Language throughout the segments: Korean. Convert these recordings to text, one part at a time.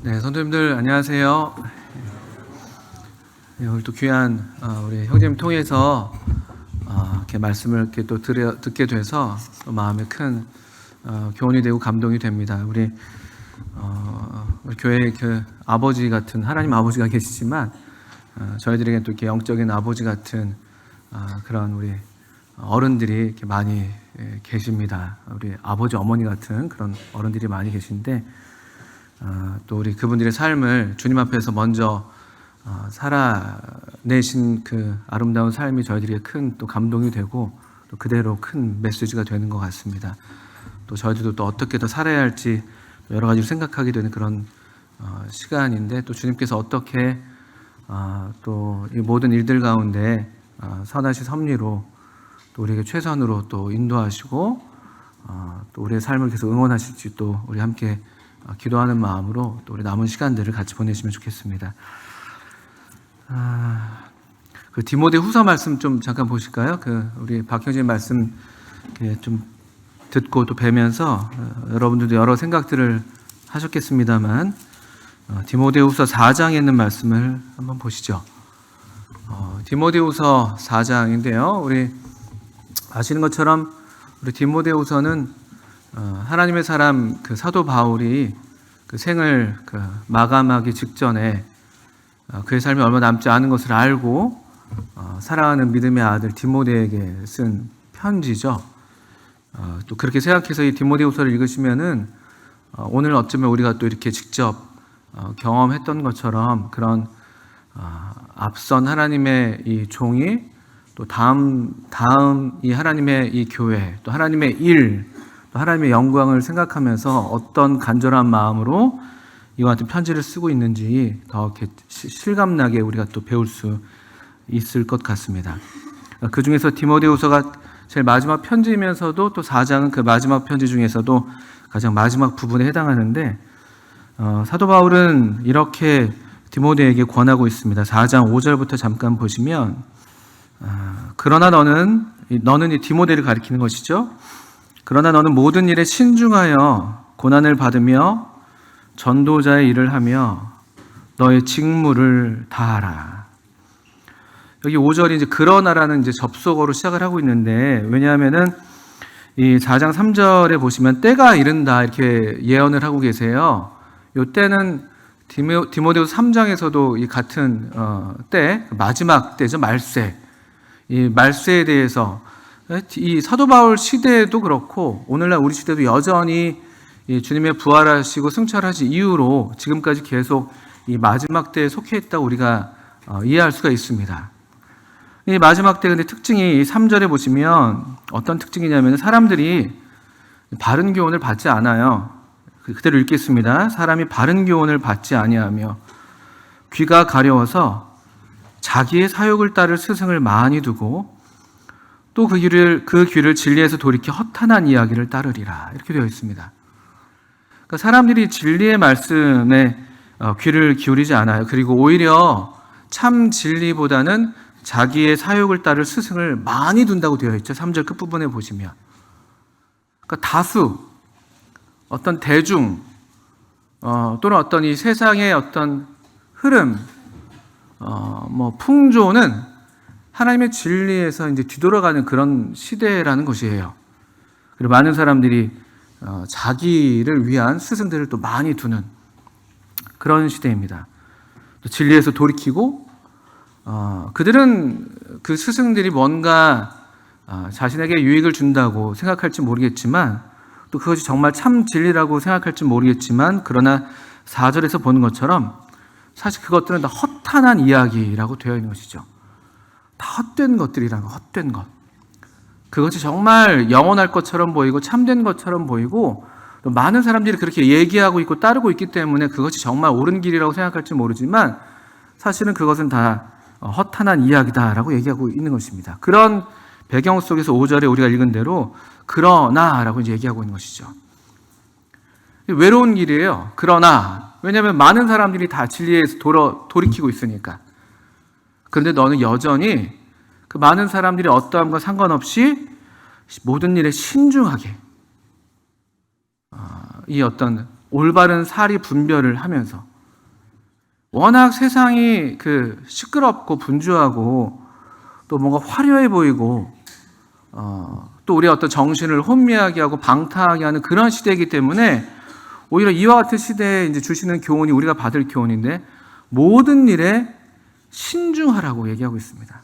네, 선생님들 안녕하세요. 네, 오늘 또 귀한 우리 형제님 통해서 이렇게 말씀을 이렇게 또 듣게 돼서 또 마음에 큰 교훈이 되고 감동이 됩니다. 우리 교회 그 아버지 같은 하나님 아버지가 계시지만 저희들에게 또 이렇게 영적인 아버지 같은 그런 우리 어른들이 이렇게 많이 계십니다. 우리 아버지 어머니 같은 그런 어른들이 많이 계신데. 또 우리 그분들의 삶을 주님 앞에서 먼저 살아내신 그 아름다운 삶이 저희들에게 큰 또 감동이 되고 또 그대로 큰 메시지가 되는 것 같습니다. 또 저희들도 또 어떻게 더 살아야 할지 여러 가지로 생각하게 되는 그런 시간인데 또 주님께서 어떻게 또 이 모든 일들 가운데 선하신 섭리로 또 우리에게 최선으로 또 인도하시고 또 우리의 삶을 계속 응원하실지 또 우리 함께 기도하는 마음으로 또 우리 남은 시간들을 같이 보내시면 좋겠습니다. 그 디모데 후서 말씀 좀 잠깐 보실까요? 그 우리 박형진 말씀 좀 듣고 또 뵈면서 여러분들도 여러 생각들을 하셨겠습니다만 디모데 후서 4장에 있는 말씀을 한번 보시죠. 디모데 후서 4장인데요. 우리 아시는 것처럼 우리 디모데 후서는 하나님의 사람 그 사도 바울이 그 생을 마감하기 직전에 그의 삶이 얼마 남지 않은 것을 알고 사랑하는 믿음의 아들 디모데에게 쓴 편지죠. 또 그렇게 생각해서 이 디모데후서를 읽으시면은 오늘 어쩌면 우리가 또 이렇게 직접 경험했던 것처럼 그런 앞선 하나님의 이 종이 또 다음 이 하나님의 이 교회 또 하나님의 일 하나님의 영광을 생각하면서 어떤 간절한 마음으로 이와 같은 편지를 쓰고 있는지 더 이렇게 실감나게 우리가 또 배울 수 있을 것 같습니다. 그 중에서 디모데후서가 제일 마지막 편지이면서도 또 4장은 그 마지막 편지 중에서도 가장 마지막 부분에 해당하는데 사도 바울은 이렇게 디모데에게 권하고 있습니다. 4장 5절부터 잠깐 보시면 그러나 너는 이 디모데를 가리키는 것이죠. 그러나 너는 모든 일에 신중하여 고난을 받으며 전도자의 일을 하며 너의 직무를 다하라. 여기 5절이 이제 그러나라는 이제 접속어로 시작을 하고 있는데 왜냐하면은 이 4장 3절에 보시면 때가 이른다 이렇게 예언을 하고 계세요. 이 때는 디모데후서 3장에서도 이 같은 때 마지막 때죠. 말세. 이 말세에 대해서 이 사도 바울 시대에도 그렇고 오늘날 우리 시대도 여전히 이 주님의 부활하시고 승천하신 이후로 지금까지 계속 이 마지막 때에 속해 있다고 우리가 이해할 수가 있습니다. 이 마지막 때 근데 특징이 3절에 보시면 어떤 특징이냐면 사람들이 바른 교훈을 받지 않아요. 그대로 읽겠습니다. 사람이 바른 교훈을 받지 아니하며 귀가 가려워서 자기의 사욕을 따를 스승을 많이 두고 또 그 귀를 진리에서 돌이켜 허탄한 이야기를 따르리라 이렇게 되어 있습니다. 그러니까 사람들이 진리의 말씀에 귀를 기울이지 않아요. 그리고 오히려 참 진리보다는 자기의 사욕을 따를 스승을 많이 둔다고 되어 있죠. 3절 끝부분에 보시면. 그러니까 다수, 어떤 대중, 또는 어떤 이 세상의 어떤 흐름, 풍조는 하나님의 진리에서 이제 뒤돌아가는 그런 시대라는 것이에요. 그리고 많은 사람들이 자기를 위한 스승들을 또 많이 두는 그런 시대입니다. 또 진리에서 돌이키고 그들은 그 스승들이 뭔가 자신에게 유익을 준다고 생각할지 모르겠지만 또 그것이 정말 참 진리라고 생각할지 모르겠지만 그러나 4절에서 보는 것처럼 사실 그것들은 다 허탄한 이야기라고 되어 있는 것이죠. 다 헛된 것들이라는 헛된 것. 그것이 정말 영원할 것처럼 보이고 참된 것처럼 보이고 또 많은 사람들이 그렇게 얘기하고 있고 따르고 있기 때문에 그것이 정말 옳은 길이라고 생각할지 모르지만 사실은 그것은 다 허탄한 이야기다라고 얘기하고 있는 것입니다. 그런 배경 속에서 5절에 우리가 읽은 대로 그러나라고 이제 얘기하고 있는 것이죠. 외로운 길이에요. 그러나 왜냐하면 많은 사람들이 다 진리에서 돌이키고 있으니까. 그런데 너는 여전히 그 많은 사람들이 어떠함과 상관없이 모든 일에 신중하게 이 어떤 올바른 사리 분별을 하면서 워낙 세상이 시끄럽고 분주하고 또 뭔가 화려해 보이고 또 우리의 어떤 정신을 혼미하게 하고 방탕하게 하는 그런 시대이기 때문에 오히려 이와 같은 시대에 이제 주시는 교훈이 우리가 받을 교훈인데 모든 일에 신중하라고 얘기하고 있습니다.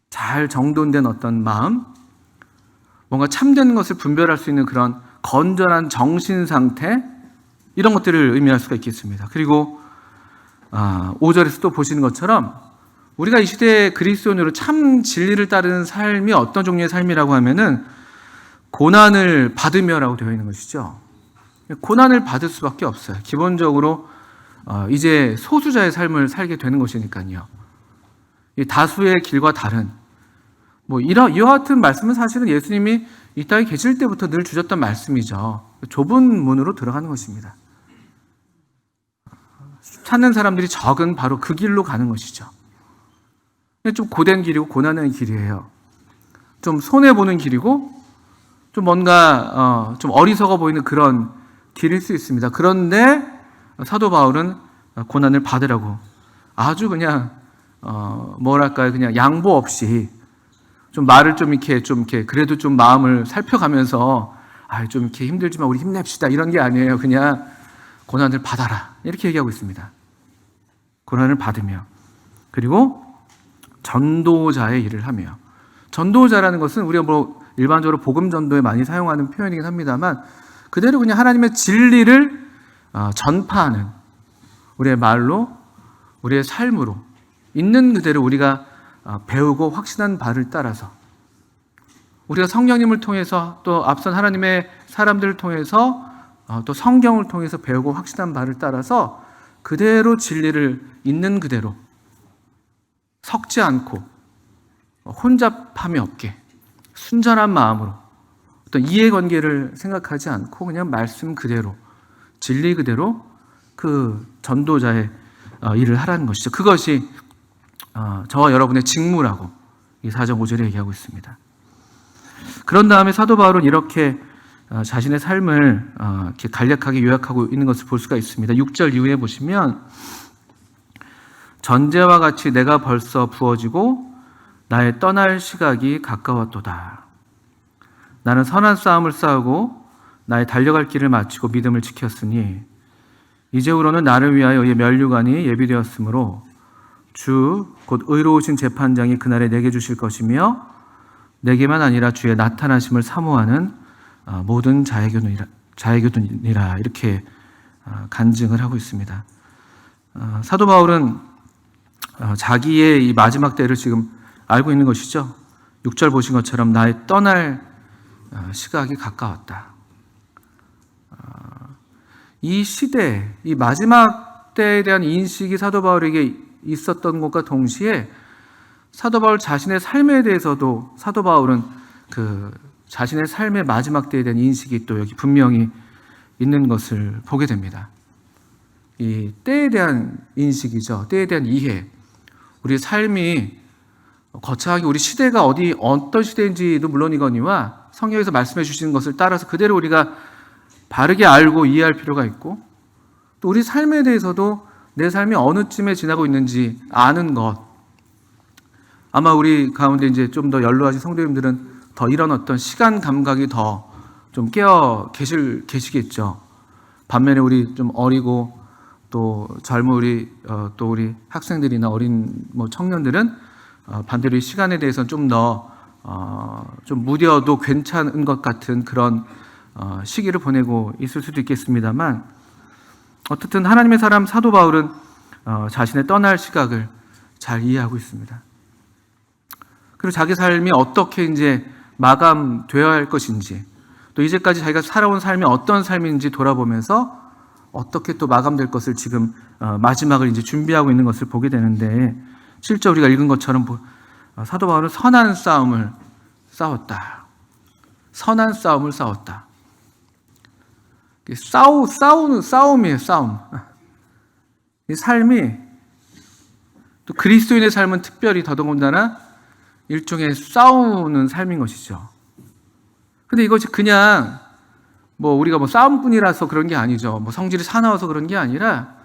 잘 정돈된 어떤 마음, 뭔가 참된 것을 분별할 수 있는 그런 건전한 정신 상태, 이런 것들을 의미할 수가 있겠습니다. 그리고 5절에서 또 보시는 것처럼 우리가 이 시대의 그리스도인으로 참 진리를 따르는 삶이 어떤 종류의 삶이라고 하면은 고난을 받으며라고 되어 있는 것이죠. 고난을 받을 수밖에 없어요. 기본적으로 이제 소수자의 삶을 살게 되는 것이니까요. 이 다수의 길과 다른 이와 같은 말씀은 사실은 예수님이 이 땅에 계실 때부터 늘 주셨던 말씀이죠. 좁은 문으로 들어가는 것입니다. 찾는 사람들이 적은 바로 그 길로 가는 것이죠. 좀 고된 길이고 고난의 길이에요. 좀 손해보는 길이고 좀 뭔가 좀 어리석어 보이는 그런 길일 수 있습니다. 그런데 사도 바울은 고난을 받으라고 아주 그냥 그냥 양보 없이 좀 말을 좀 이렇게 그래도 좀 마음을 살펴가면서 좀 이렇게 힘들지만 우리 힘냅시다 이런 게 아니에요. 그냥 고난을 받아라 이렇게 얘기하고 있습니다. 고난을 받으며 그리고 전도자의 일을 하며, 전도자라는 것은 우리가 일반적으로 복음 전도에 많이 사용하는 표현이긴 합니다만 그대로 그냥 하나님의 진리를 전파하는, 우리의 말로 우리의 삶으로 있는 그대로 우리가 배우고 확신한 바를 따라서 우리가 성령님을 통해서 또 앞선 하나님의 사람들을 통해서 또 성경을 통해서 배우고 확신한 바를 따라서 그대로 진리를 있는 그대로 섞지 않고 혼잡함이 없게 순전한 마음으로 어떤 이해관계를 생각하지 않고 그냥 말씀 그대로 진리 그대로 그 전도자의 일을 하라는 것이죠. 그것이 저와 여러분의 직무라고 이 4장 5절에 얘기하고 있습니다. 그런 다음에 사도 바울은 이렇게 자신의 삶을 이렇게 간략하게 요약하고 있는 것을 볼 수가 있습니다. 6절 이후에 보시면 전제와 같이 내가 벌써 부어지고 나의 떠날 시각이 가까웠도다. 나는 선한 싸움을 싸우고 나의 달려갈 길을 마치고 믿음을 지켰으니 이제후로는 나를 위하여 이 면류관이 예비되었으므로 주 곧 의로우신 재판장이 그날에 내게 주실 것이며 내게만 아니라 주의 나타나심을 사모하는 모든 자애교도니라 이렇게 간증을 하고 있습니다. 사도 바울은 자기의 이 마지막 때를 지금 알고 있는 것이죠. 6절 보신 것처럼 나의 떠날 시각이 가까웠다. 이 시대, 이 마지막 때에 대한 인식이 사도 바울에게 있었던 것과 동시에 사도 바울 자신의 삶에 대해서도 사도 바울은 자신의 삶의 마지막 때에 대한 인식이 또 여기 분명히 있는 것을 보게 됩니다. 이 때에 대한 인식이죠. 때에 대한 이해. 우리 삶이 거창하게 우리 시대가 어떤 시대인지도 물론이거니와 성경에서 말씀해 주시는 것을 따라서 그대로 우리가 바르게 알고 이해할 필요가 있고 또 우리 삶에 대해서도 내 삶이 어느쯤에 지나고 있는지 아는 것. 아마 우리 가운데 이제 좀 더 연로하신 성도님들은 더 이런 어떤 시간 감각이 더 좀 깨어 계시겠죠. 반면에 우리 좀 어리고 또 젊은 또 우리 학생들이나 어린 청년들은 반대로 이 시간에 대해서는 좀 더 좀 무뎌도 괜찮은 것 같은 그런 시기를 보내고 있을 수도 있겠습니다만 어떻든 하나님의 사람 사도 바울은 자신의 떠날 시각을 잘 이해하고 있습니다. 그리고 자기 삶이 어떻게 이제 마감되어야 할 것인지 또 이제까지 자기가 살아온 삶이 어떤 삶인지 돌아보면서 어떻게 또 마감될 것을 지금 마지막을 이제 준비하고 있는 것을 보게 되는데 7절 우리가 읽은 것처럼 사도 바울은 선한 싸움을 싸웠다. 선한 싸움을 싸웠다. 싸우는 싸움이에요, 싸움. 이 삶이 또 그리스도인의 삶은 특별히 더더군다나 일종의 싸우는 삶인 것이죠. 근데 이것이 그냥 우리가 싸움꾼이라서 그런 게 아니죠. 성질이 사나워서 그런 게 아니라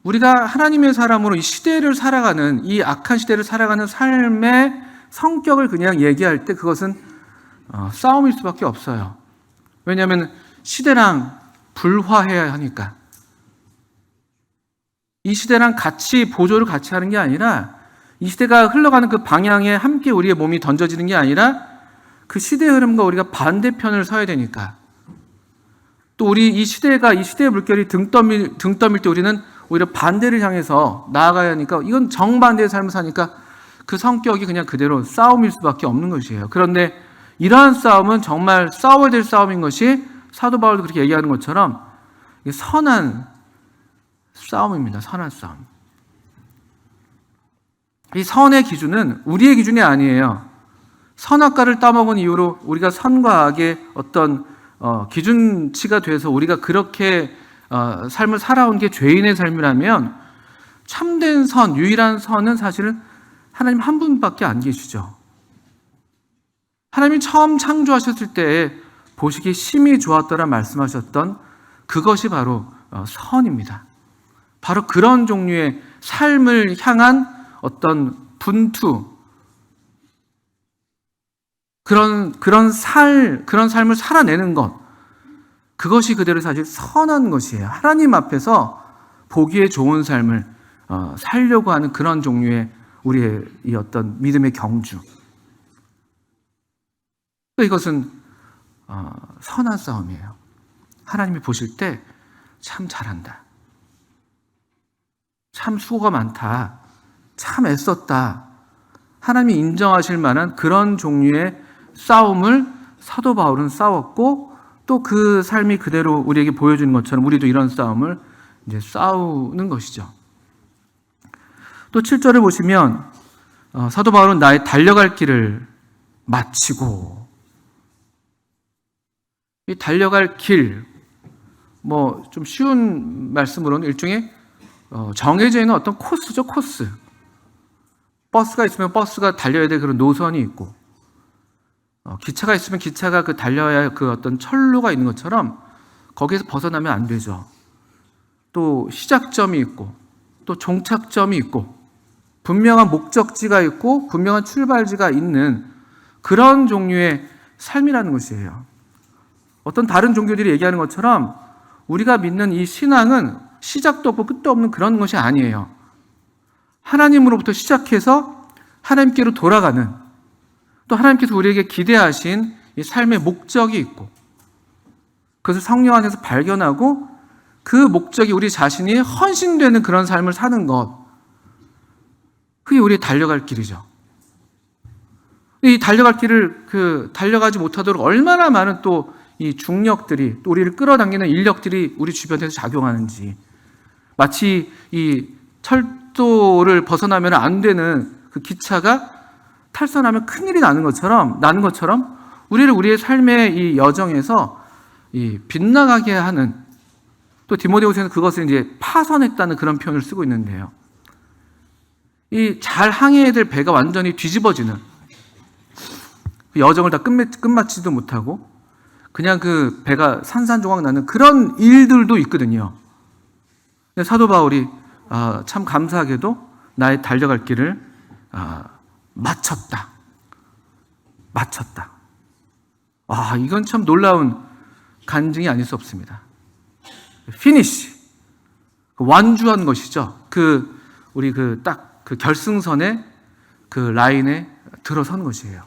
우리가 하나님의 사람으로 이 시대를 살아가는, 이 악한 시대를 살아가는 삶의 성격을 그냥 얘기할 때 그것은 싸움일 수밖에 없어요. 왜냐하면 시대랑 불화해야 하니까. 이 시대랑 같이 보조를 같이 하는 게 아니라, 이 시대가 흘러가는 그 방향에 함께 우리의 몸이 던져지는 게 아니라 그 시대의 흐름과 우리가 반대편을 서야 되니까. 또 우리 이 시대의 물결이 등 떠밀 때 우리는 오히려 반대를 향해서 나아가야 하니까, 이건 정반대의 삶을 사니까 그 성격이 그냥 그대로 싸움일 수밖에 없는 것이에요. 그런데 이러한 싸움은 정말 싸워야 될 싸움인 것이, 사도 바울도 그렇게 얘기하는 것처럼 선한 싸움입니다. 선한 싸움. 이 선의 기준은 우리의 기준이 아니에요. 선악과를 따먹은 이후로 우리가 선과 악의 어떤 기준치가 돼서 우리가 그렇게 삶을 살아온 게 죄인의 삶이라면, 참된 선, 유일한 선은 사실은 하나님 한 분밖에 안 계시죠. 하나님이 처음 창조하셨을 때 보시기에 심히 좋았더라 말씀하셨던 그것이 바로 선입니다. 바로 그런 종류의 삶을 향한 어떤 분투, 그런 삶을 살아내는 것, 그것이 그대로 사실 선한 것이에요. 하나님 앞에서 보기에 좋은 삶을 살려고 하는 그런 종류의 우리의 이 어떤 믿음의 경주. 이것은 선한 싸움이에요. 하나님이 보실 때 참 잘한다, 참 수고가 많다, 참 애썼다, 하나님이 인정하실 만한 그런 종류의 싸움을 사도 바울은 싸웠고, 또 그 삶이 그대로 우리에게 보여주는 것처럼 우리도 이런 싸움을 이제 싸우는 것이죠. 또 7절을 보시면 사도 바울은 나의 달려갈 길을 마치고, 이 달려갈 길, 뭐 좀 쉬운 말씀으로는 일종의 정해져 있는 어떤 코스죠, 코스. 버스가 있으면 버스가 달려야 될 그런 노선이 있고, 기차가 있으면 기차가 그 달려야 할 그 어떤 철로가 있는 것처럼 거기에서 벗어나면 안 되죠. 또 시작점이 있고, 또 종착점이 있고, 분명한 목적지가 있고, 분명한 출발지가 있는 그런 종류의 삶이라는 것이에요. 어떤 다른 종교들이 얘기하는 것처럼 우리가 믿는 이 신앙은 시작도 없고 끝도 없는 그런 것이 아니에요. 하나님으로부터 시작해서 하나님께로 돌아가는, 또 하나님께서 우리에게 기대하신 이 삶의 목적이 있고, 그것을 성령 안에서 발견하고 그 목적이 우리 자신이 헌신되는 그런 삶을 사는 것, 그게 우리의 달려갈 길이죠. 이 달려갈 길을 달려가지 못하도록 얼마나 많은 또 이 중력들이, 또 우리를 끌어당기는 인력들이 우리 주변에서 작용하는지, 마치 이 철도를 벗어나면 안 되는 그 기차가 탈선하면 큰일이 나는 것처럼 우리를 우리의 삶의 이 여정에서 이 빗나가게 하는, 또 디모데후서에는 그것을 이제 파선했다는 그런 표현을 쓰고 있는데요. 이 잘 항해해야 될 배가 완전히 뒤집어지는, 그 여정을 다 끝마치지도 못하고 그냥 그 배가 산산조각 나는 그런 일들도 있거든요. 근데 사도 바울이 참 감사하게도 나의 달려갈 길을 마쳤다. 이건 참 놀라운 간증이 아닐 수 없습니다. 피니시, 완주한 것이죠. 우리 딱 그 결승선의 그 라인에 들어선 것이에요.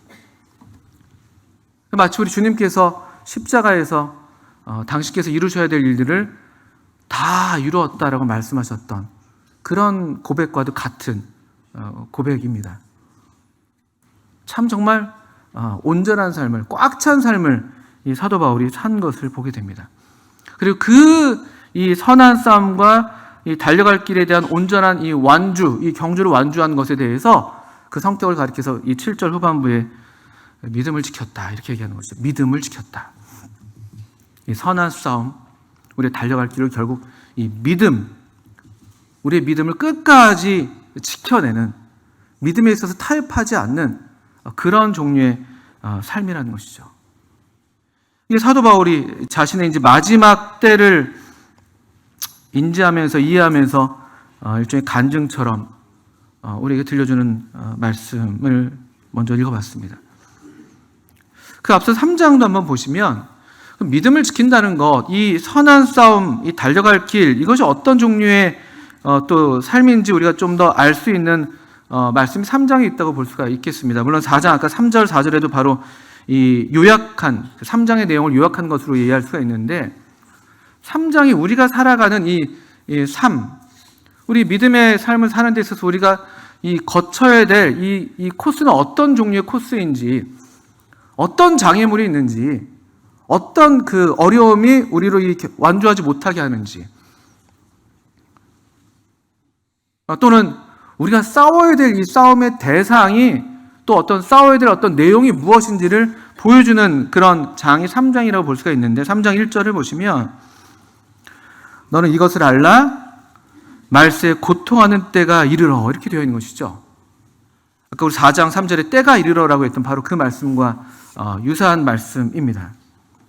마치 우리 주님께서 십자가에서 당신께서 이루셔야 될 일들을 다 이루었다라고 말씀하셨던 그런 고백과도 같은 고백입니다. 참 정말 온전한 삶을, 꽉 찬 삶을 이 사도 바울이 산 것을 보게 됩니다. 그리고 이 선한 싸움과 이 달려갈 길에 대한 온전한 이 완주, 이 경주를 완주한 것에 대해서 그 성격을 가리켜서 이 7절 후반부에 믿음을 지켰다, 이렇게 얘기하는 것이죠. 믿음을 지켰다. 이 선한 싸움, 우리의 달려갈 길을 결국 이 믿음, 우리의 믿음을 끝까지 지켜내는, 믿음에 있어서 타협하지 않는 그런 종류의 삶이라는 것이죠. 이게 사도 바울이 자신의 이제 마지막 때를 인지하면서 이해하면서 일종의 간증처럼 우리에게 들려주는 말씀을 먼저 읽어봤습니다. 그 앞서 3장도 한번 보시면 믿음을 지킨다는 것, 이 선한 싸움, 이 달려갈 길, 이것이 어떤 종류의 또 삶인지 우리가 좀 더 알 수 있는 말씀이 3장에 있다고 볼 수가 있겠습니다. 물론 4장, 아까 3절, 4절에도 바로 이 요약한, 3장의 내용을 요약한 것으로 이해할 수가 있는데, 3장이 우리가 살아가는 이 삶, 우리 믿음의 삶을 사는 데 있어서 우리가 이 거쳐야 될 이 코스는 어떤 종류의 코스인지, 어떤 장애물이 있는지, 어떤 그 어려움이 우리로 이렇게 완주하지 못하게 하는지, 또는 우리가 싸워야 될 이 싸움의 대상이 또 어떤 싸워야 될 어떤 내용이 무엇인지를 보여주는 그런 장이 3장이라고 볼 수가 있는데, 3장 1절을 보시면 너는 이것을 알라 말세에 고통하는 때가 이르러, 이렇게 되어 있는 것이죠. 아까 우리 4장 3절에 때가 이르러라고 했던 바로 그 말씀과 유사한 말씀입니다.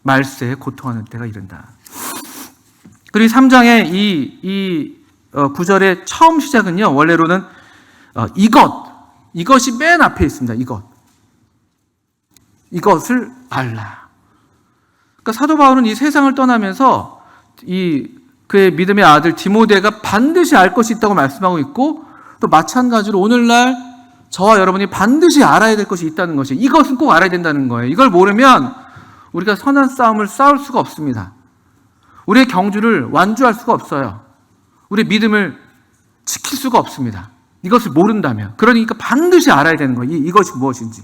말세에 고통하는 때가 이른다. 그리고 3장의 이 구절의 처음 시작은요, 원래로는 이것이 맨 앞에 있습니다. 이것을 알라. 그러니까 사도 바울은 이 세상을 떠나면서 그의 믿음의 아들 디모데가 반드시 알 것이 있다고 말씀하고 있고, 또 마찬가지로 오늘날 저와 여러분이 반드시 알아야 될 것이 있다는 것이, 이것은 꼭 알아야 된다는 거예요. 이걸 모르면 우리가 선한 싸움을 싸울 수가 없습니다. 우리의 경주를 완주할 수가 없어요. 우리의 믿음을 지킬 수가 없습니다. 이것을 모른다면. 그러니까 반드시 알아야 되는 거예요. 이것이 무엇인지.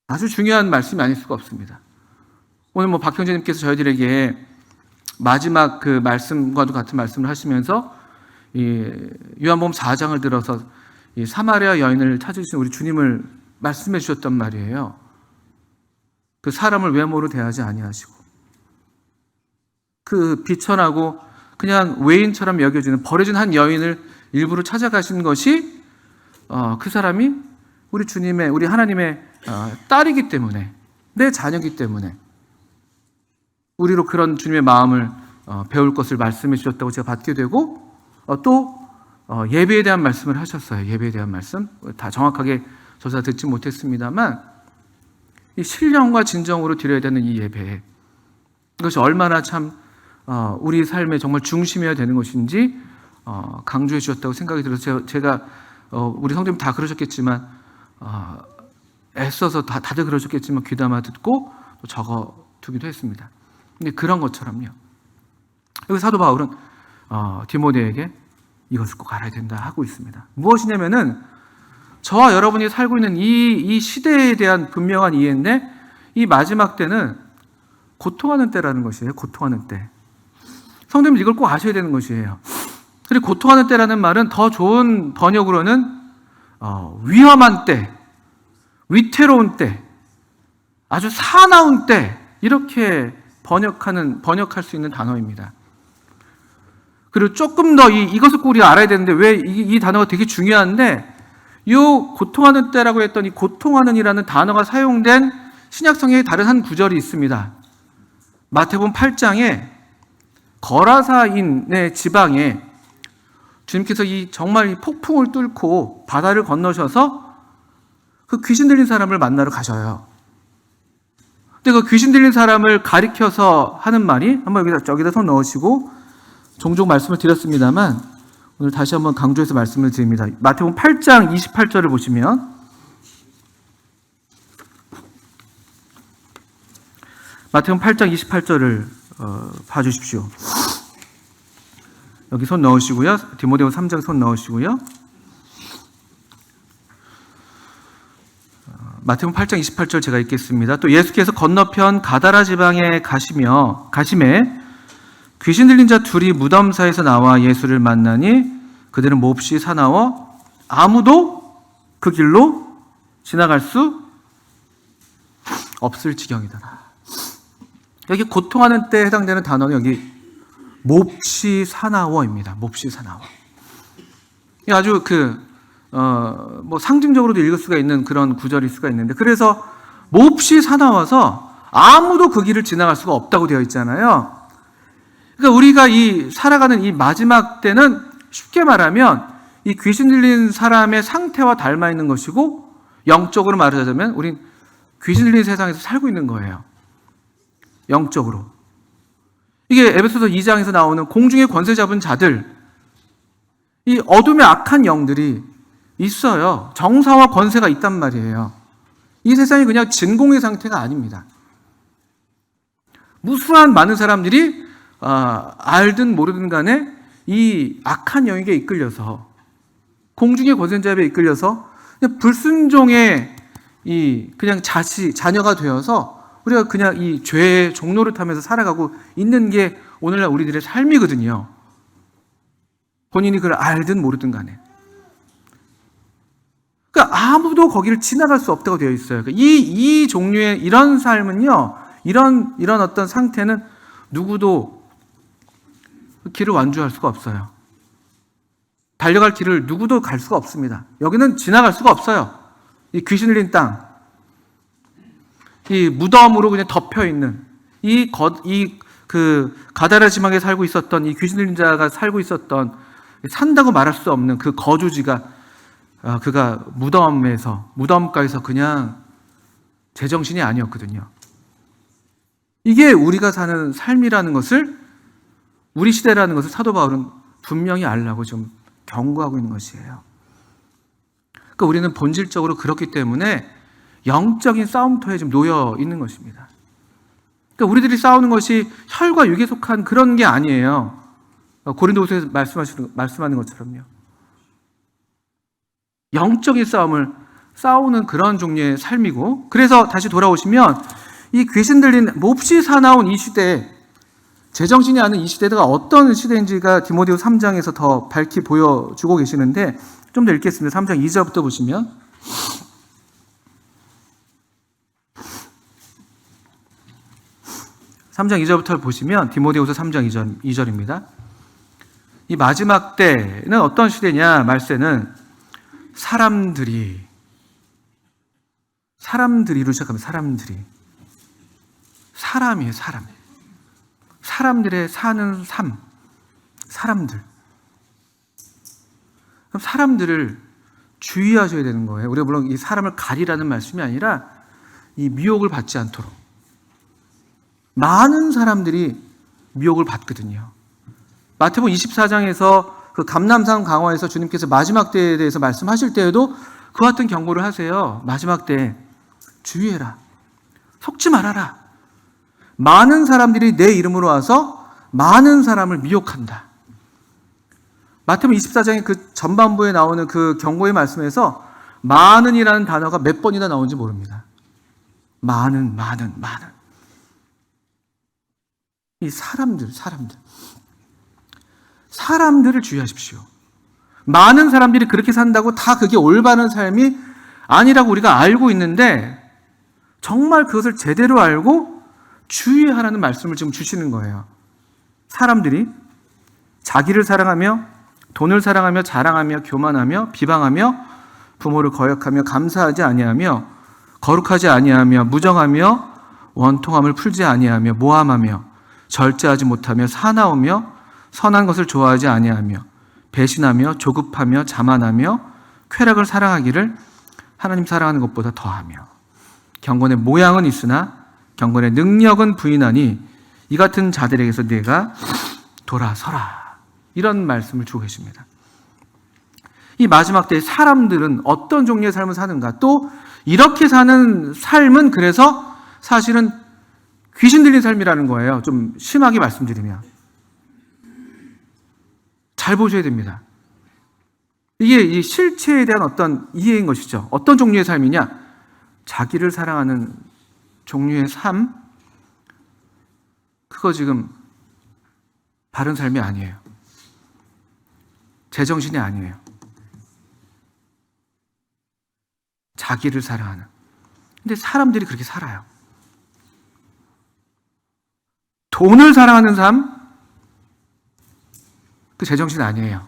아주 중요한 말씀이 아닐 수가 없습니다. 오늘 박형제님께서 저희들에게 마지막 그 말씀과도 같은 말씀을 하시면서 요한복음 4장을 들어서 이 사마리아 여인을 찾으신 우리 주님을 말씀해 주셨단 말이에요. 그 사람을 외모로 대하지 아니하시고, 그 비천하고 그냥 외인처럼 여겨지는 버려진 한 여인을 일부러 찾아가신 것이 그 사람이 우리 주님의, 우리 하나님의 딸이기 때문에, 내 자녀이기 때문에 우리로 그런 주님의 마음을 배울 것을 말씀해 주셨다고 제가 받게 되고, 또 예배에 대한 말씀을 하셨어요. 예배에 대한 말씀 다 정확하게 저도 듣지 못했습니다만, 이 신령과 진정으로 드려야 되는 이 예배, 이것이 얼마나 참 우리 삶의 정말 중심이어야 되는 것인지 강조해 주셨다고 생각이 들어서 제가 우리 성도님 다 그러셨겠지만, 애써서 다들 그러셨겠지만 귀담아 듣고 또 적어두기도 했습니다. 근데 그런 것처럼요, 여기 사도 바울은 디모데에게 이것을 꼭 알아야 된다 하고 있습니다. 무엇이냐면은 저와 여러분이 살고 있는 이 시대에 대한 분명한 이해인데, 이 마지막 때는 고통하는 때라는 것이에요. 고통하는 때. 성도님 이걸 꼭 아셔야 되는 것이에요. 그리고 고통하는 때라는 말은 더 좋은 번역으로는 위험한 때, 위태로운 때, 아주 사나운 때, 이렇게 번역할 수 있는 단어입니다. 그리고 조금 더 이것을 꼭 우리가 알아야 되는데, 왜 이 단어가 되게 중요한데, 이 고통하는 때라고 했던 이 고통하는이라는 단어가 사용된 신약성경의 다른 한 구절이 있습니다. 마태복음 8장에 거라사인의 지방에 주님께서 정말 이 폭풍을 뚫고 바다를 건너셔서 그 귀신 들린 사람을 만나러 가셔요. 근데 그 귀신 들린 사람을 가리켜서 하는 말이, 한번 여기다 손 넣으시고, 종종 말씀을 드렸습니다만 오늘 다시 한번 강조해서 말씀을 드립니다. 마태복음 8장 28절을 보시면, 마태복음 8장 28절을 봐주십시오. 여기 손 넣으시고요. 디모데후 3장 손 넣으시고요. 마태복음 8장 28절 제가 읽겠습니다. 또 예수께서 건너편 가다라 지방에 가심에 귀신 들린 자 둘이 무덤 사이에서 나와 예수를 만나니 그들은 몹시 사나워 아무도 그 길로 지나갈 수 없을 지경이더라. 여기 고통하는 때에 해당되는 단어는 여기 몹시 사나워입니다. 몹시 사나워. 아주 상징적으로도 읽을 수가 있는 그런 구절일 수가 있는데, 그래서 몹시 사나워서 아무도 그 길을 지나갈 수가 없다고 되어 있잖아요. 그러니까 우리가 이 살아가는 이 마지막 때는 쉽게 말하면 이 귀신 들린 사람의 상태와 닮아 있는 것이고, 영적으로 말하자면 우린 귀신 들린 세상에서 살고 있는 거예요. 영적으로. 이게 에베소서 2장에서 나오는 공중의 권세 잡은 자들, 이 어둠의 악한 영들이 있어요. 정사와 권세가 있단 말이에요. 이 세상이 그냥 진공의 상태가 아닙니다. 무수한 많은 사람들이 알든 모르든 간에 이 악한 영에게 이끌려서, 공중의 권세자에 이끌려서 그냥 불순종의 그냥 자녀가 되어서 우리가 그냥 이 죄의 종로를 타면서 살아가고 있는 게 오늘날 우리들의 삶이거든요. 본인이 그걸 알든 모르든 간에. 그러니까 아무도 거기를 지나갈 수 없다고 되어 있어요. 그러니까 이 종류의 이런 삶은요, 이런 어떤 상태는 누구도 길을 완주할 수가 없어요. 달려갈 길을 누구도 갈 수가 없습니다. 여기는 지나갈 수가 없어요. 이 귀신 들린 땅, 이 무덤으로 그냥 덮여 있는 가다라 지방에 살고 있었던 이 귀신 들린 자가 살고 있었던, 산다고 말할 수 없는 그 거주지가, 그가 무덤가에서 그냥 제정신이 아니었거든요. 이게 우리가 사는 삶이라는 것을, 우리 시대라는 것을 사도 바울은 분명히 알라고 좀 경고하고 있는 것이에요. 그러니까 우리는 본질적으로 그렇기 때문에 영적인 싸움터에 좀 놓여 있는 것입니다. 그러니까 우리들이 싸우는 것이 혈과 육에 속한 그런 게 아니에요. 고린도후서에서 말씀하는 것처럼요. 영적인 싸움을 싸우는 그런 종류의 삶이고, 그래서 다시 돌아오시면 이 귀신 들린 몹시 사나운 이 시대에, 제정신이 아닌 이 시대가 어떤 시대인지가 디모데후 3장에서 더 밝히 보여주고 계시는데, 좀 더 읽겠습니다. 3장 2절부터 보시면, 디모데후서 3장 2절입니다. 이 마지막 때는 어떤 시대냐, 말세는 사람들이로 시작합니다. 사람이에요, 사람. 사람들의 사는 삶, 사람들. 그럼 사람들을 주의하셔야 되는 거예요. 우리가 물론 이 사람을 가리라는 말씀이 아니라 이 미혹을 받지 않도록. 많은 사람들이 미혹을 받거든요. 마태복음 24장에서 그 감람산 강화에서 주님께서 마지막 때에 대해서 말씀하실 때에도 그와 같은 경고를 하세요. 마지막 때에 주의해라. 속지 말아라. 많은 사람들이 내 이름으로 와서 많은 사람을 미혹한다. 마태복음 24장의 그 전반부에 나오는 그 경고의 말씀에서 많은이라는 단어가 몇 번이나 나오는지 모릅니다. 많은. 이 사람들을 주의하십시오. 많은 사람들이 그렇게 산다고 다 그게 올바른 삶이 아니라고 우리가 알고 있는데, 정말 그것을 제대로 알고 주의하라는 말씀을 지금 주시는 거예요. 사람들이 자기를 사랑하며, 돈을 사랑하며, 자랑하며, 교만하며, 비방하며, 부모를 거역하며, 감사하지 아니하며, 거룩하지 아니하며, 무정하며, 원통함을 풀지 아니하며, 모함하며, 절제하지 못하며, 사나우며, 선한 것을 좋아하지 아니하며, 배신하며, 조급하며, 자만하며, 쾌락을 사랑하기를 하나님 사랑하는 것보다 더하며, 경건의 모양은 있으나 경건의 능력은 부인하니 이 같은 자들에게서 네가 돌아서라. 이런 말씀을 주고 계십니다. 이 마지막 때의 사람들은 어떤 종류의 삶을 사는가, 또 이렇게 사는 삶은 그래서 사실은 귀신 들린 삶이라는 거예요. 좀 심하게 말씀드리면 잘 보셔야 됩니다. 이게 이 실체에 대한 어떤 이해인 것이죠. 어떤 종류의 삶이냐, 자기를 사랑하는 종류의 삶, 그거 지금 바른 삶이 아니에요. 제정신이 아니에요. 자기를 사랑하는. 근데 사람들이 그렇게 살아요. 돈을 사랑하는 삶, 그 제정신 아니에요.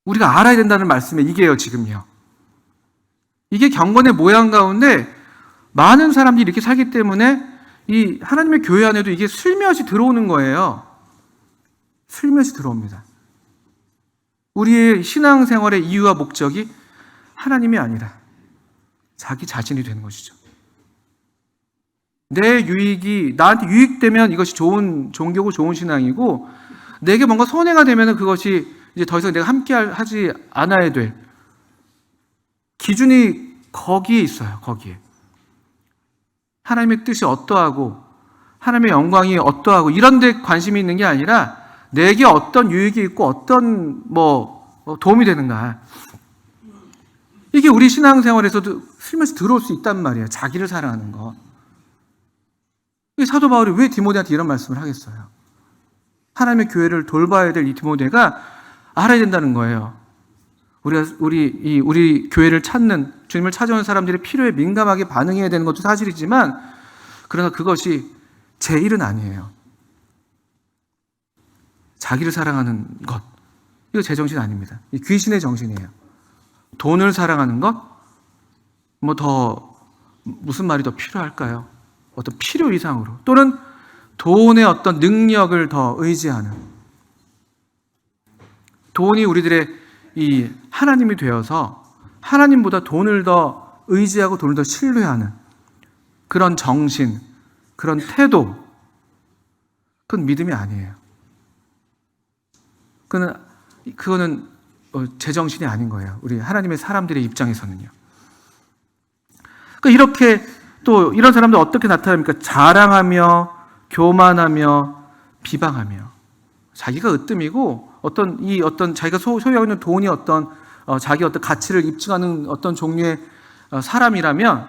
우리가 알아야 된다는 말씀에 이게요, 지금요. 이게 경건의 모양 가운데 많은 사람들이 이렇게 살기 때문에 이 하나님의 교회 안에도 이게 슬며시 들어오는 거예요. 슬며시 들어옵니다. 우리의 신앙생활의 이유와 목적이 하나님이 아니라 자기 자신이 되는 것이죠. 내 유익이 나한테 유익되면 이것이 좋은 종교고 좋은 신앙이고, 내게 뭔가 손해가 되면 그것이 이제 더 이상 내가 함께 하지 않아야 될 기준이 거기에 있어요. 거기에 하나님의 뜻이 어떠하고 하나님의 영광이 어떠하고 이런 데 관심이 있는 게 아니라 내게 어떤 유익이 있고 어떤 도움이 되는가. 이게 우리 신앙생활에서도 슬며시 들어올 수 있단 말이에요. 자기를 사랑하는 거. 사도 바울이 왜 디모데한테 이런 말씀을 하겠어요? 하나님의 교회를 돌봐야 될 이 디모데가 알아야 된다는 거예요. 우리 교회를 찾는, 주님을 찾아오는 사람들의 필요에 민감하게 반응해야 되는 것도 사실이지만, 그러나 그것이 제 일은 아니에요. 자기를 사랑하는 것, 이거 제 정신 아닙니다. 이 귀신의 정신이에요. 돈을 사랑하는 것, 무슨 말이 더 필요할까요? 어떤 필요 이상으로, 또는 돈의 어떤 능력을 더 의지하는, 돈이 우리들의 이 하나님이 되어서 하나님보다 돈을 더 의지하고 돈을 더 신뢰하는 그런 정신, 그런 태도, 그건 믿음이 아니에요. 그거는 제정신이 아닌 거예요. 우리 하나님의 사람들의 입장에서는요. 그러니까 이렇게 또 이런 사람들 어떻게 나타납니까? 자랑하며, 교만하며, 비방하며. 자기가 으뜸이고 어떤 자기가 소유하고 있는 돈이 자기 어떤 가치를 입증하는 어떤 종류의 사람이라면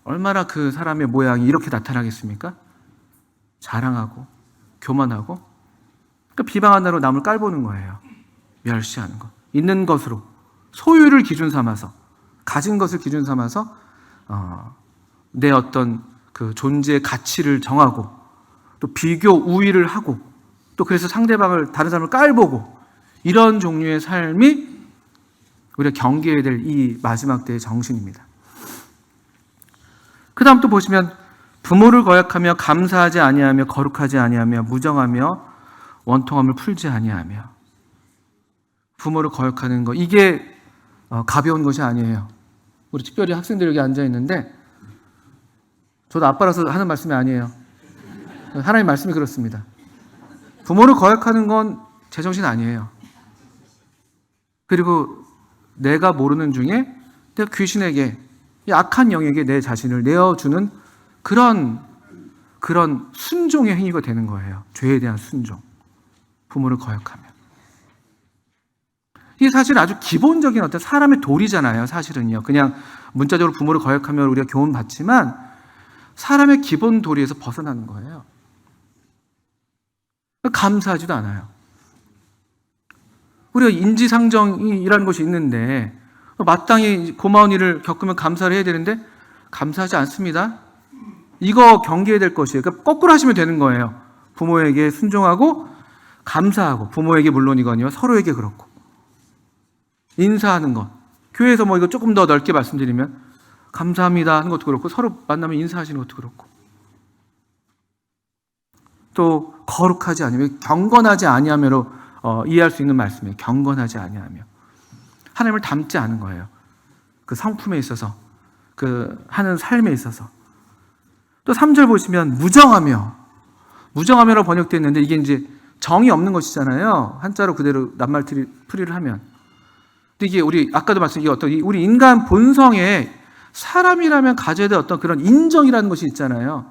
얼마나 그 사람의 모양이 이렇게 나타나겠습니까? 자랑하고 교만하고, 그러니까 비방한다로 남을 깔보는 거예요. 멸시하는 것, 있는 것으로 소유를 기준 삼아서, 가진 것을 기준 삼아서 내 어떤 그 존재의 가치를 정하고, 또 비교 우위를 하고, 또 그래서 다른 사람을 깔보고, 이런 종류의 삶이 우리가 경계해야 될 이 마지막 때의 정신입니다. 그 다음 또 보시면, 부모를 거역하며 감사하지 아니하며 거룩하지 아니하며 무정하며 원통함을 풀지 아니하며. 부모를 거역하는 거, 이게 가벼운 것이 아니에요. 우리 특별히 학생들 여기 앉아 있는데, 저도 아빠라서 하는 말씀이 아니에요. 하나님 말씀이 그렇습니다. 부모를 거역하는 건 제정신 아니에요. 그리고 내가 모르는 중에 내가 귀신에게, 이 악한 영에게 내 자신을 내어주는 그런 순종의 행위가 되는 거예요. 죄에 대한 순종. 부모를 거역하면. 이게 사실 아주 기본적인 어떤 사람의 도리잖아요. 사실은요. 그냥 문자적으로 부모를 거역하면 우리가 교훈받지만 사람의 기본 도리에서 벗어나는 거예요. 감사하지도 않아요. 우리가 인지상정이라는 것이 있는데, 마땅히 고마운 일을 겪으면 감사를 해야 되는데 감사하지 않습니다. 이거 경계해야 될 것이에요. 그러니까 거꾸로 하시면 되는 거예요. 부모에게 순종하고 감사하고, 부모에게 물론이거니와 서로에게 그렇고, 인사하는 것, 교회에서 이거 조금 더 넓게 말씀드리면 감사합니다 하는 것도 그렇고, 서로 만나면 인사하시는 것도 그렇고, 또 거룩하지 아니하며, 경건하지 아니하며로 이해할 수 있는 말씀이에요. 경건하지 아니하며, 하나님을 닮지 않은 거예요. 그 성품에 있어서, 그 하는 삶에 있어서. 또 3절 보시면 무정하며로 번역되어 있는데, 이게 이제 정이 없는 것이잖아요. 한자로 그대로 낱말풀이를 하면. 근데 이게 우리 아까도 말씀드린 우리 인간 본성에 사람이라면 가져야 될 어떤 그런 인정이라는 것이 있잖아요.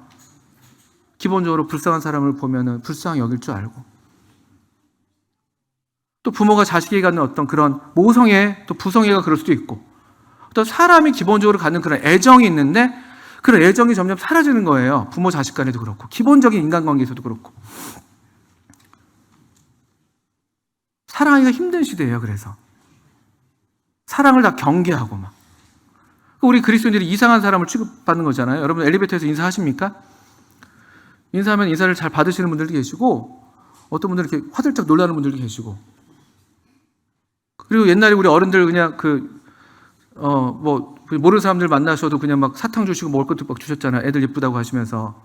기본적으로 불쌍한 사람을 보면은 불쌍히 여길 줄 알고, 또 부모가 자식에게 갖는 어떤 그런 모성애, 또 부성애가 그럴 수도 있고, 또 사람이 기본적으로 갖는 그런 애정이 있는데, 그런 애정이 점점 사라지는 거예요. 부모 자식 간에도 그렇고, 기본적인 인간관계에서도 그렇고. 사랑하기가 힘든 시대예요. 그래서 사랑을 다 경계하고 막. 우리 그리스도인들이 이상한 사람을 취급받는 거잖아요. 여러분 엘리베이터에서 인사하십니까? 인사하면 인사를 잘 받으시는 분들도 계시고, 어떤 분들은 이렇게 화들짝 놀라는 분들도 계시고, 그리고 옛날에 우리 어른들 그냥 모르는 사람들 만나셔도 그냥 막 사탕 주시고 먹을 것도 막 주셨잖아요. 애들 예쁘다고 하시면서.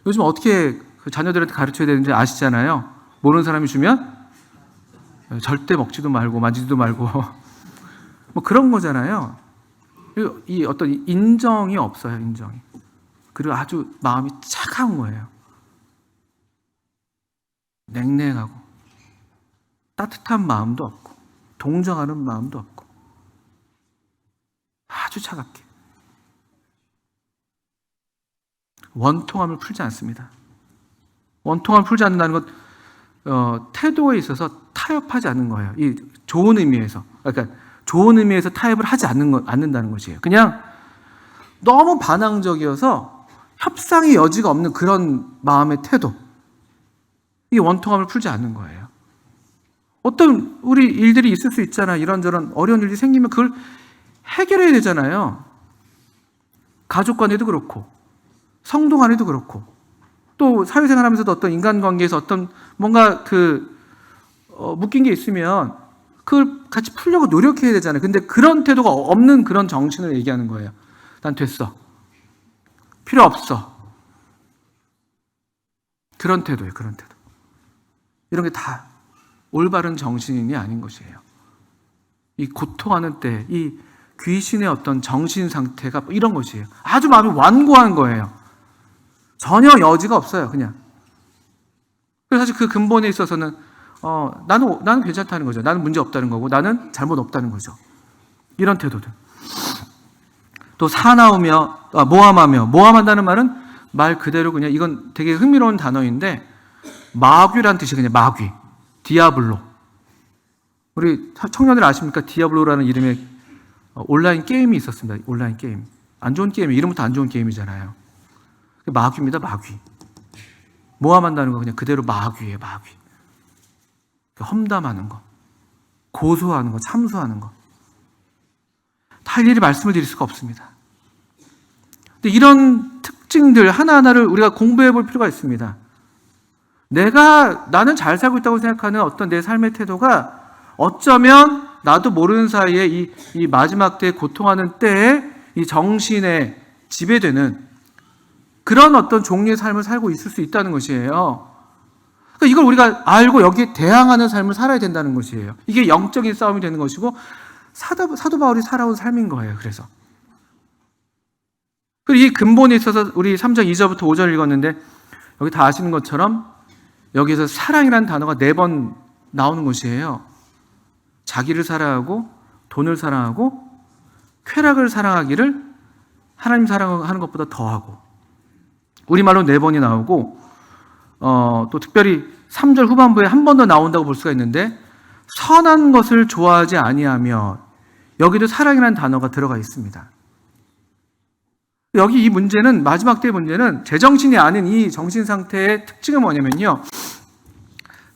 요즘 어떻게 그 자녀들한테 가르쳐야 되는지 아시잖아요. 모르는 사람이 주면 절대 먹지도 말고 만지지도 말고 뭐 그런 거잖아요. 이 어떤 인정이 없어요. 인정이. 그리고 아주 마음이 차가운 거예요. 냉랭하고 따뜻한 마음도 없고 동정하는 마음도 없고 아주 차갑게 원통함을 풀지 않습니다. 원통함을 풀지 않는다는 것, 태도에 있어서 타협하지 않는 거예요. 이 좋은 의미에서, 그러니까 좋은 의미에서 타협을 하지 않는다는 것이에요. 그냥 너무 반항적이어서 협상의 여지가 없는 그런 마음의 태도. 이게 원통함을 풀지 않는 거예요. 어떤 우리 일들이 있을 수 있잖아요. 이런저런 어려운 일이 생기면 그걸 해결해야 되잖아요. 가족 간에도 그렇고 성도 간에도 그렇고 또 사회생활하면서도 어떤 인간관계에서 어떤 뭔가 묶인 게 있으면 그걸 같이 풀려고 노력해야 되잖아요. 근데 그런 태도가 없는 그런 정신을 얘기하는 거예요. 난 됐어. 필요 없어. 그런 태도예요. 그런 태도. 이런 게 다 올바른 정신이 아닌 것이에요. 이 고통하는 때, 이 귀신의 어떤 정신 상태가 이런 것이에요. 아주 마음이 완고한 거예요. 전혀 여지가 없어요. 그냥. 그래서 사실 그 근본에 있어서는 나는 괜찮다는 거죠. 나는 문제 없다는 거고 나는 잘못 없다는 거죠. 이런 태도들. 또 사나우며 모함한다는 말은 말 그대로 그냥 이건 되게 흥미로운 단어인데 마귀란 뜻이 그냥 마귀, 디아블로. 우리 청년들 아십니까? 디아블로라는 이름의 온라인 게임이 있었습니다. 온라인 게임. 안 좋은 게임, 이름부터 안 좋은 게임이잖아요. 마귀입니다. 마귀. 모함한다는 거 그냥 그대로 마귀예요. 마귀. 험담하는 거, 고소하는 거, 참소하는 거. 다 일일이 말씀을 드릴 수가 없습니다. 근데 이런 특징들 하나하나를 우리가 공부해 볼 필요가 있습니다. 나는 잘 살고 있다고 생각하는 어떤 내 삶의 태도가 어쩌면 나도 모르는 사이에 이 마지막 때에 고통하는 때에 이 정신에 지배되는 그런 어떤 종류의 삶을 살고 있을 수 있다는 것이에요. 그러니까 이걸 우리가 알고 여기에 대항하는 삶을 살아야 된다는 것이에요. 이게 영적인 싸움이 되는 것이고 사도 바울이 살아온 삶인 거예요. 그래서 그리고 이 근본에 있어서 우리 3장 2절부터 5절 읽었는데 여기 다 아시는 것처럼 여기서 사랑이라는 단어가 4번 나오는 것이에요. 자기를 사랑하고 돈을 사랑하고 쾌락을 사랑하기를 하나님 사랑하는 것보다 더하고 우리말로 4번이 나오고 또 특별히 3절 후반부에 한 번 더 나온다고 볼 수가 있는데 선한 것을 좋아하지 아니하며 여기도 사랑이라는 단어가 들어가 있습니다. 여기 이 문제는 마지막 때의 문제는 제정신이 아닌 이 정신 상태의 특징은 뭐냐면요.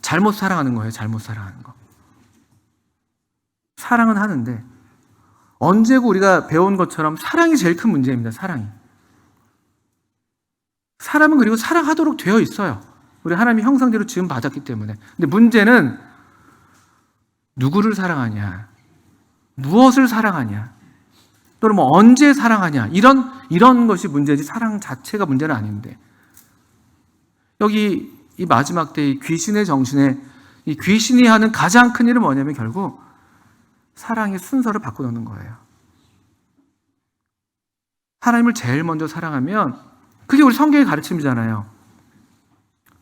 잘못 사랑하는 거예요. 잘못 사랑하는 거. 사랑은 하는데 언제고 우리가 배운 것처럼 사랑이 제일 큰 문제입니다. 사랑이. 사람은 그리고 사랑하도록 되어 있어요. 우리 하나님의 형상대로 지음 받았기 때문에. 근데 문제는 누구를 사랑하냐, 무엇을 사랑하냐, 또는 뭐 언제 사랑하냐 이런 것이 문제지 사랑 자체가 문제는 아닌데 여기 이 마지막 때 이 귀신의 정신에 이 귀신이 하는 가장 큰 일은 뭐냐면 결국 사랑의 순서를 바꿔놓는 거예요. 하나님을 제일 먼저 사랑하면 그게 우리 성경의 가르침이잖아요.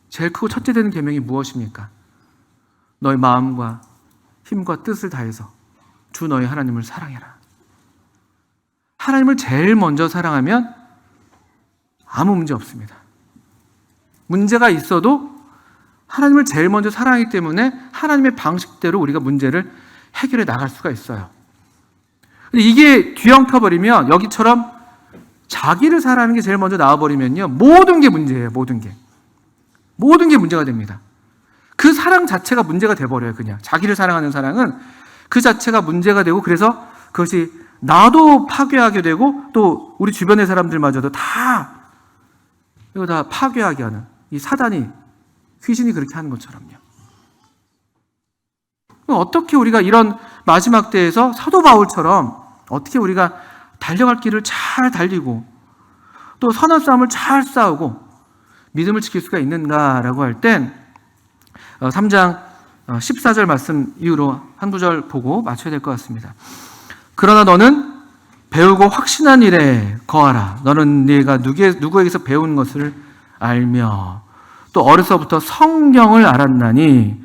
제일 크고 첫째 되는 계명이 무엇입니까? 너의 마음과 힘과 뜻을 다해서 주 너의 하나님을 사랑해라. 하나님을 제일 먼저 사랑하면 아무 문제 없습니다. 문제가 있어도 하나님을 제일 먼저 사랑하기 때문에 하나님의 방식대로 우리가 문제를 해결해 나갈 수가 있어요. 근데 이게 뒤엉켜버리면 여기처럼 자기를 사랑하는 게 제일 먼저 나와버리면요. 모든 게 문제예요. 모든 게 문제가 됩니다. 그 사랑 자체가 문제가 돼버려요. 그냥 자기를 사랑하는 사랑은 그 자체가 문제가 되고 그래서 그것이 나도 파괴하게 되고 또 우리 주변의 사람들마저도 이거 다 파괴하게 하는 이 사단이 귀신이 그렇게 하는 것처럼요. 어떻게 우리가 이런 마지막 때에서 사도 바울처럼 어떻게 우리가 달려갈 길을 잘 달리고 또 선한 싸움을 잘 싸우고 믿음을 지킬 수가 있는가라고 할 땐 3장 14절 말씀 이후로 한 구절 보고 맞춰야 될 것 같습니다. 그러나 너는 배우고 확신한 일에 거하라. 너는 네가 누구에게서 배운 것을 알며 또 어려서부터 성경을 알았나니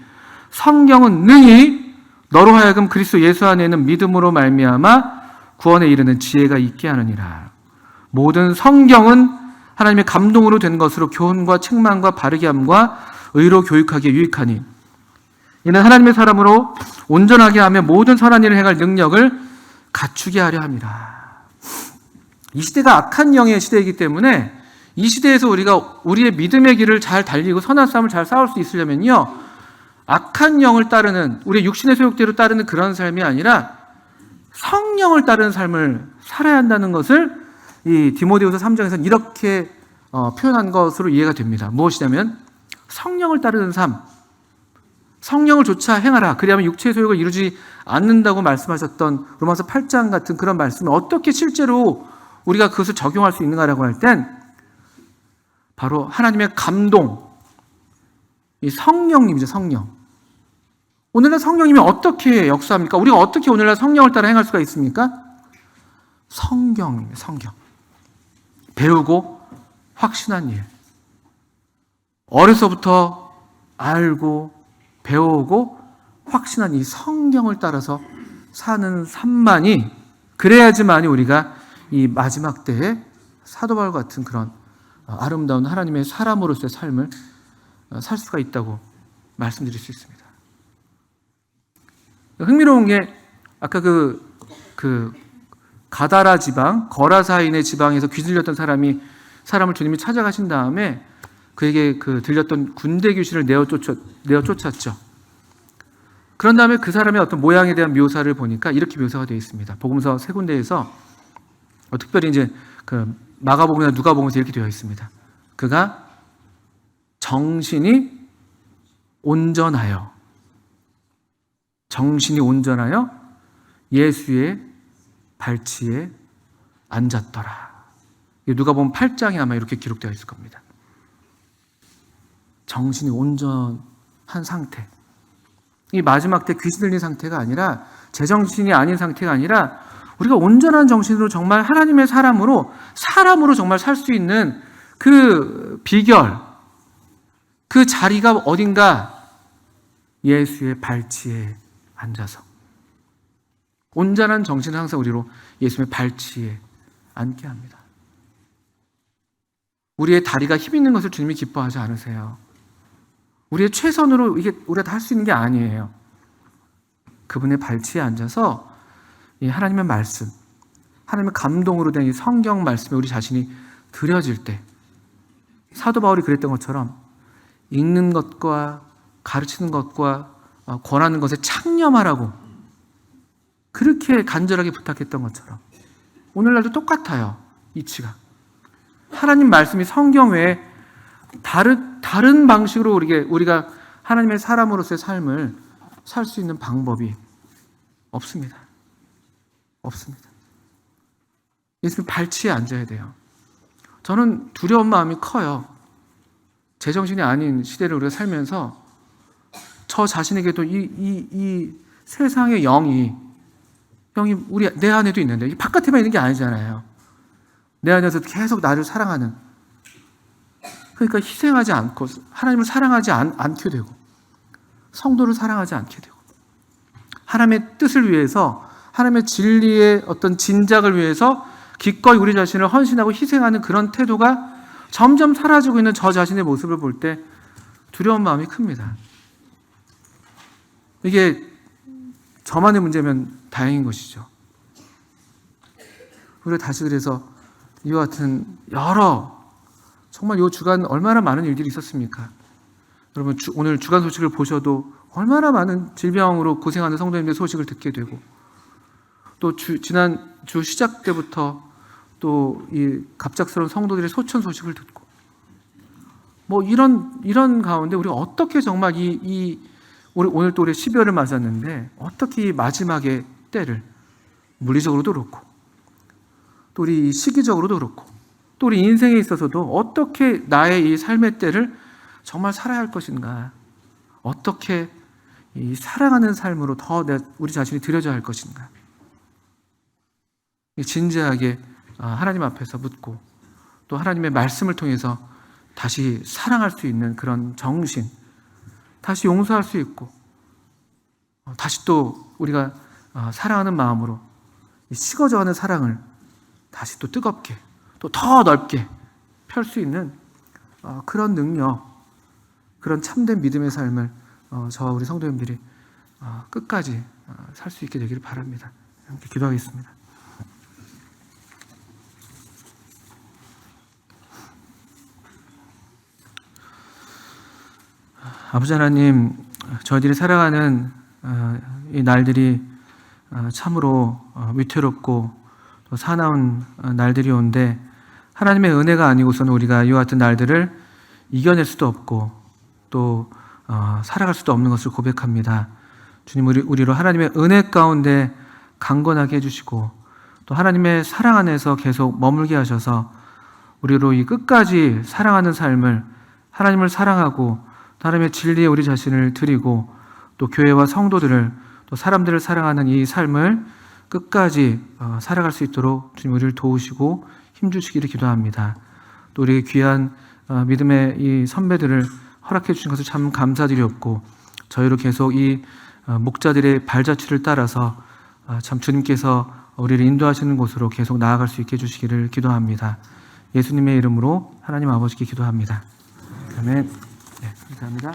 성경은 능히 너로 하여금 그리스도 예수 안에 있는 믿음으로 말미암아 구원에 이르는 지혜가 있게 하느니라. 모든 성경은 하나님의 감동으로 된 것으로 교훈과 책망과 바르게 함과 의로 교육하기에 유익하니 이는 하나님의 사람으로 온전하게 하며 모든 선한 일을 행할 능력을 갖추게 하려 함이라. 이 시대가 악한 영의 시대이기 때문에 이 시대에서 우리가 우리의 믿음의 길을 잘 달리고 선한 싸움을 잘 싸울 수 있으려면요, 악한 영을 따르는, 우리의 육신의 소욕대로 따르는 그런 삶이 아니라 성령을 따르는 삶을 살아야 한다는 것을 이 디모데후서 3장에서는 이렇게 표현한 것으로 이해가 됩니다. 무엇이냐면 성령을 따르는 삶, 성령을 조차 행하라. 그리하면 육체의 소욕을 이루지 않는다고 말씀하셨던 로마서 8장 같은 그런 말씀을 어떻게 실제로 우리가 그것을 적용할 수 있는가라고 할 땐 바로 하나님의 감동, 이 성령님이죠, 성령. 오늘날 성령님이 어떻게 역사합니까? 우리가 어떻게 오늘날 성령을 따라 행할 수가 있습니까? 성경입니다, 성경. 배우고 확신한 일. 어려서부터 알고 배우고 확신한 이 성경을 따라서 사는 삶만이, 그래야지만이 우리가 이 마지막 때에 사도 바울 같은 그런 아름다운 하나님의 사람으로서의 삶을 살 수가 있다고 말씀드릴 수 있습니다. 흥미로운 게 아까 그 가다라 지방, 거라사인의 지방에서 귀들렸던 사람을 주님이 찾아가신 다음에 그에게 그 들렸던 군대 귀신을 내어 쫓았죠. 그런 다음에 그 사람의 어떤 모양에 대한 묘사를 보니까 이렇게 묘사가 되어 있습니다. 복음서 세 군데에서 특별히 이제 그 마가복음이나 누가복음에서 이렇게 되어 있습니다. 그가 정신이 온전하여 예수의 발치에 앉았더라. 누가복음 8장에 아마 이렇게 기록되어 있을 겁니다. 정신이 온전한 상태. 이 마지막 때 귀신 들린 상태가 아니라, 제정신이 아닌 상태가 아니라 우리가 온전한 정신으로 정말 하나님의 사람으로 정말 살 수 있는 그 비결, 그 자리가 어딘가? 예수의 발치에 앉아서. 온전한 정신을 항상 우리로 예수의 발치에 앉게 합니다. 우리의 다리가 힘 있는 것을 주님이 기뻐하지 않으세요. 우리의 최선으로 이게 우리가 다 할 수 있는 게 아니에요. 그분의 발치에 앉아서 이 하나님의 말씀, 하나님의 감동으로 된 이 성경 말씀에 우리 자신이 들여질 때, 사도 바울이 그랬던 것처럼 읽는 것과 가르치는 것과 권하는 것에 창념하라고 그렇게 간절하게 부탁했던 것처럼 오늘날도 똑같아요. 이치가 하나님 말씀이 성경 외에 다른 방식으로 우리가 하나님의 사람으로서의 삶을 살 수 있는 방법이 없습니다. 예수님 발치에 앉아야 돼요. 저는 두려운 마음이 커요. 제정신이 아닌 시대를 우리가 살면서 저 자신에게도 이 세상의 영이 내 안에도 있는데, 바깥에만 있는 게 아니잖아요. 내 안에서 계속 나를 사랑하는, 그러니까 희생하지 않고 하나님을 사랑하지 않게 되고 성도를 사랑하지 않게 되고 하나님의 뜻을 위해서, 하나님의 진리의 어떤 진작을 위해서 기꺼이 우리 자신을 헌신하고 희생하는 그런 태도가 점점 사라지고 있는 저 자신의 모습을 볼 때 두려운 마음이 큽니다. 이게 저만의 문제면 다행인 것이죠. 우리가 다시 그래서 이와 같은 정말 이 주간 얼마나 많은 일들이 있었습니까? 여러분 오늘 주간 소식을 보셔도 얼마나 많은 질병으로 고생하는 성도님들의 소식을 듣게 되고, 또 지난 주 시작 때부터 또 이 갑작스러운 성도들의 소천 소식을 듣고, 뭐 이런 가운데 우리가 어떻게 정말 오늘 또 우리 12월을 맞았는데 어떻게 이 마지막의 때를 물리적으로도 그렇고 또 우리 시기적으로도 그렇고 또 우리 인생에 있어서도 어떻게 나의 이 삶의 때를 정말 살아야 할 것인가, 어떻게 이 사랑하는 삶으로 더 우리 자신이 들여져야 할 것인가, 진지하게 하나님 앞에서 묻고 또 하나님의 말씀을 통해서 다시 사랑할 수 있는 그런 정신, 다시 용서할 수 있고 다시 또 우리가 사랑하는 마음으로 식어져가는 사랑을 다시 또 뜨겁게 또 더 넓게 펼 수 있는 그런 능력, 그런 참된 믿음의 삶을 저와 우리 성도님들이 끝까지 살 수 있게 되기를 바랍니다. 함께 기도하겠습니다. 아버지 하나님, 저희들이 살아가는 이 날들이 참으로 위태롭고 또 사나운 날들이 온데 하나님의 은혜가 아니고서는 우리가 이와 같은 날들을 이겨낼 수도 없고 또 살아갈 수도 없는 것을 고백합니다. 주님, 우리로 하나님의 은혜 가운데 강건하게 해주시고 또 하나님의 사랑 안에서 계속 머물게 하셔서 우리로 이 끝까지 사랑하는 삶을, 하나님을 사랑하고 하나님의 진리에 우리 자신을 드리고 또 교회와 성도들을 또 사람들을 사랑하는 이 삶을 끝까지 살아갈 수 있도록 주님 우리를 도우시고 힘주시기를 기도합니다. 또 우리 귀한 믿음의 이 선배들을 허락해 주신 것을 참 감사드렸고 저희로 계속 이 목자들의 발자취를 따라서 참 주님께서 우리를 인도하시는 곳으로 계속 나아갈 수 있게 해주시기를 기도합니다. 예수님의 이름으로 하나님 아버지께 기도합니다. 아멘. 네, 감사합니다.